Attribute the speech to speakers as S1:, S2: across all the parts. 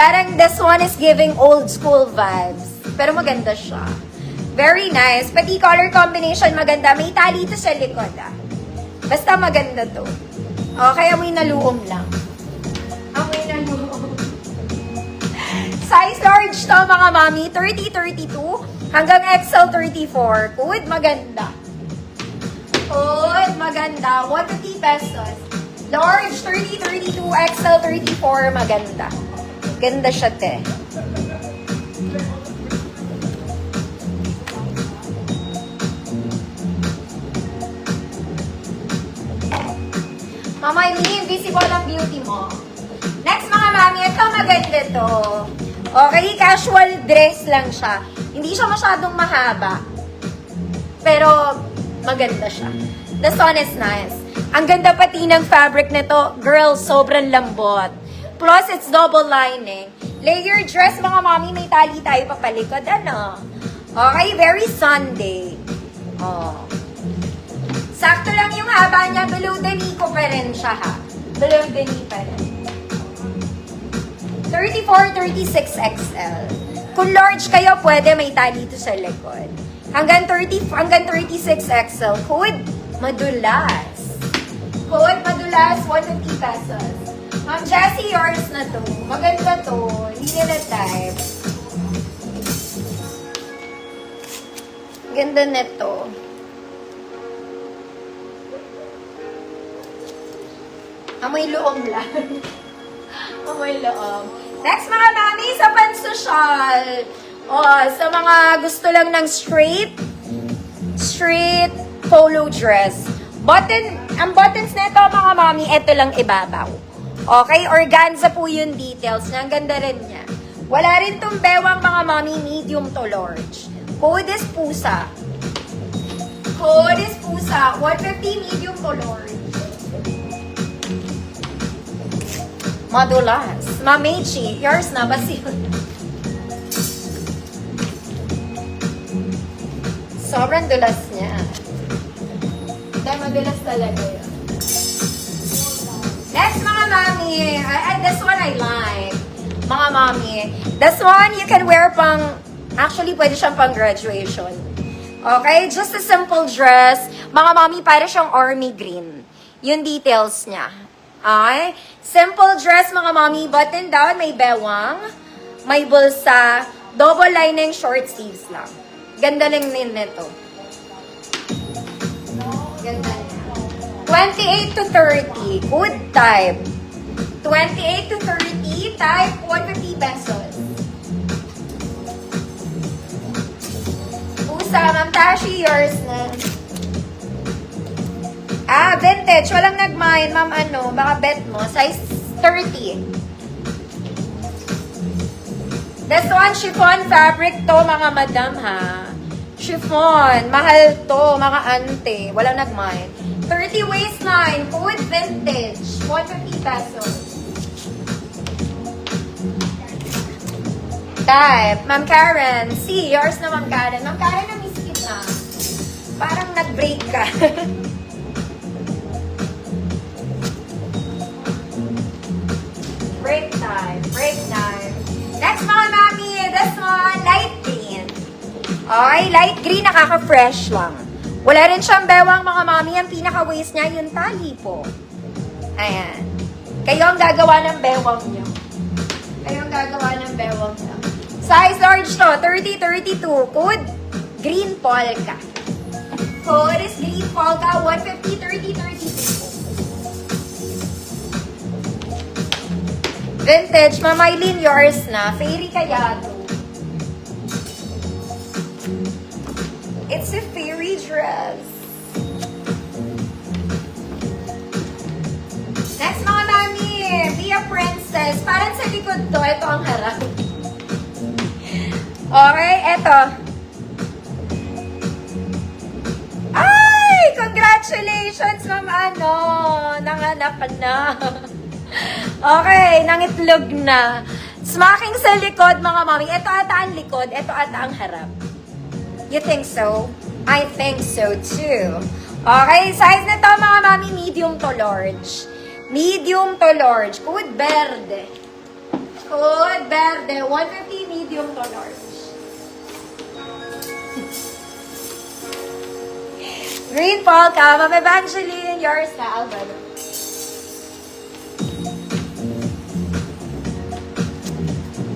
S1: Parang this one is giving old school vibes. Pero maganda siya. Very nice. Pati color combination maganda. May tali ito sa likod Basta maganda to. Kaya amoy na luom lang. Amoy na luom. Size large to mga mami. 30-32 hanggang XL 34. Good, maganda. Good, maganda. 150 pesos. Large 30-32, XL 34, maganda. Ganda siya, te. Mama, hindi visible ang beauty mo. Next, mga mami, ito maganda to. Okay, casual dress lang siya. Hindi siya masyadong mahaba. Pero, maganda siya. The sun is nice. Ang ganda pati ng fabric nito. Girl, sobrang lambot. Plus, it's double lining. Layer dress, mga mami, may tali tayo papalikod. Ano? Okay, very Sunday. Sakto lang yung haba niya. Below the knee ko pa rin siya, ha? Below the knee pa rin. 34-36 XL. Kung large kayo, pwede may tali ito sa likod. Hanggang 36 XL. Code madulas. Code madulas, 150 pesos. Ma'am Jessie, yours na to. Maganda to. Hindi nila type. Ganda nito. Amoy loob lang. Amoy loob. Next, mga mami, sa pansosyal. Sa mga gusto lang ng straight polo dress. Ang buttons nito, mga mami, ito lang ibabaw. Okay, organza po yung details niya. Ang ganda rin niya. Wala rin tong bewang, mga mami, medium to large. Code is pusa. Code is pusa. 150 medium to large. Madulas. Mamechi, yours na, Basil. Sobrang dulas niya. Dahil madulas talaga yun. Next, mga mami. This one I like. Mga mami. This one, you can wear pang... Actually, pwede siyang pang graduation. Okay? Just a simple dress. Mga mami, para siyang army green. Yung details niya. Okay? Simple dress, mga mami. Button down, may bewang. May bulsa. Double lining, short sleeves lang. Ganda lang din nito. Ganda niya. 28 to 30. Good type. 28 to 30. Type 150 pesos. Pusa, Ma'am Tashi, yours na. Vintage. Walang nag-mind. Ma'am, baka bet mo. Size 30. This one, chiffon fabric to, mga madam, ha? Chiffon. Mahal to, mga ante. Walang nag-mind. 30 waistline. Code vintage. 150 pesos. Type. Ma'am Karen. See, yours na, Ma'am Karen. Ma'am Karen, na-miss kita. Parang nag-break ka. Break time. Break time. Next, mga mami, this one, light green. Okay, light green, nakaka-fresh lang. Wala rin siyang bewang, mga mami. Ang pinaka-waist niya, yung tali po. Ayan. Kayo ang gagawa ng bewang niyo. Kayo ang gagawa ng bewang niyo. Size large to, 30-32. Code, green polka. Code is green polka, 150, 30-32. Vintage, Ma'am Eileen, yours na. Fairy kaya to. It's a fairy dress. Next, mga mami, be a princess. Parang sa likod to, ito ang harap. Okay, ito. Ay! Congratulations, Ma'am nanganak ka na. Okay, nangitlog na. Smacking sa likod, mga mami. Ito ata ang likod, ito ata ang harap. You think so? I think so too. Okay, size nito, mga mami, medium to large. Medium to large. Code verde. Code Verde, 150 medium to large. Green Polka, Ma'am Evangeline, yours na, Alvaro.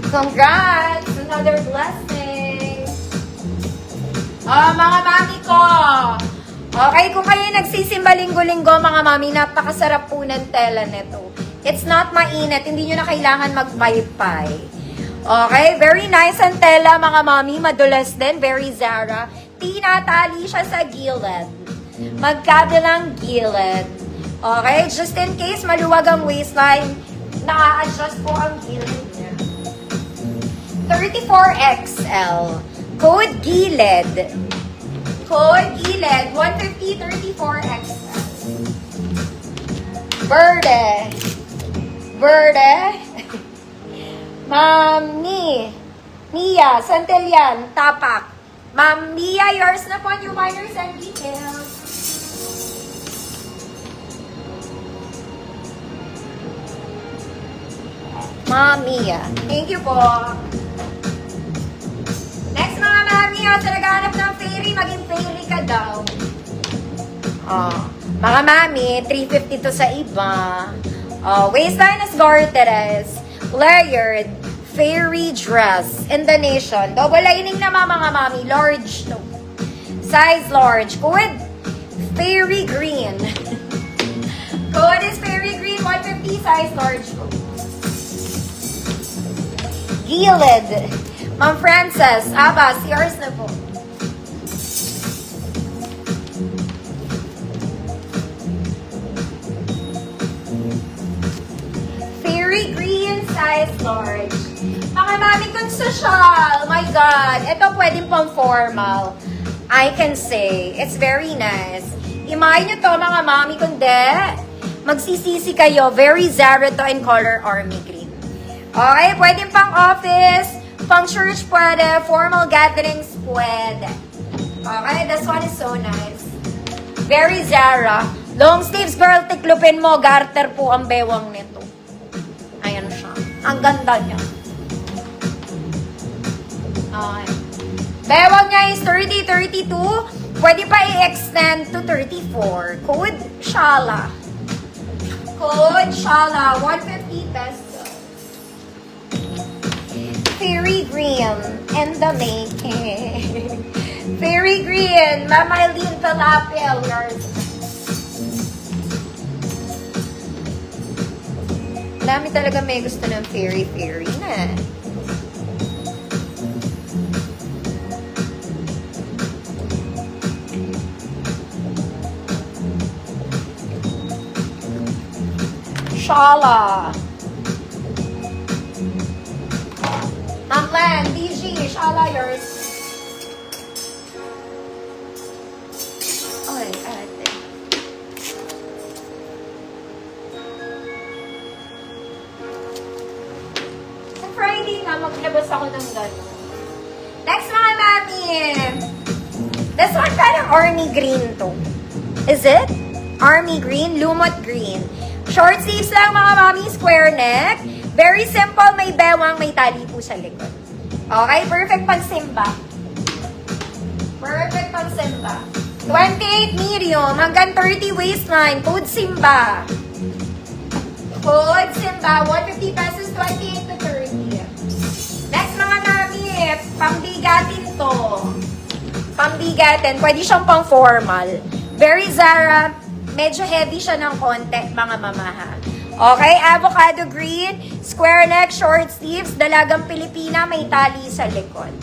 S1: Congrats! Another blessing! Mga mami ko! Okay, kung kayo nagsisimba linggo-linggo, mga mami, napakasarap po ng tela nito. It's not mainit, hindi nyo na kailangan magpaypay. Okay, very nice ang tela, mga mami. Madulas din, very Zara. Tinatali siya sa gilid. Magkabilang gilid. Okay, just in case maluwag ang waistline, na-adjust po ang gilid niya. 34XL. Code gilid. Code gilid. 150 34XL. Verde. Verde. Ma'am Mia Santillan, Tapak. Ma'am Mia, yours na po yung minors and details. Ma'am Mia. Thank you po. Next mga mami, sa naghanap ng fairy, maging fairy ka daw. Mga mami, 350 to sa iba. Waistline is garteres. Layered. Fairy dress. Indonesian. Double lining na mga mami. Large to. Size large. Code fairy green. Code is fairy green. 150 size large to. Gilid. Ma'am Frances, Abbas, yours na po. Fairy green, size large. Mga mami kong social, my God. Ito pwedeng pang formal. I can say, it's very nice. Imahin nyo to, mga mami, kundi magsisisi kayo. Very Zara to in color army green. Okay, pwedeng pang office, pang church pwede, formal gatherings pwede. Okay, this one is so nice. Very Zara. Long sleeves, girl, tiklupin mo, garter po ang bewang nito. Ayan siya. Ang ganda niya. Okay. Bewang niya is 30, 32. Pwede pa i-extend to 34. Code Shala. Code Shala. 150 pesos. Fairy green and the making. Fairy green. Mama Eileen Palapel. Yours. Dami talaga may gusto ng fairy na. Shala. Ma'am BG, Shala, yours. Okay, ate. Sa Friday nga, maglabas ako ng gano'n. Next mga mami. This one parang army green to. Is it? Army green, lumot green. Short sleeves lang mga mami, square neck. Very simple, may bewang, may tali po sa likod. Okay, perfect pang simba. Perfect pang simba. 28 medium, hanggang 30 waistline. Code simba. Code simba, 150 pesos, 28 to 30. Next mga mami, pambigatin to. Pambigatin, pwede siyang pang formal. Very Zara, medyo heavy siya ng konti, mga mamaha. Okay, avocado green, square neck, short sleeves, dalagang Pilipina, may tali sa likod.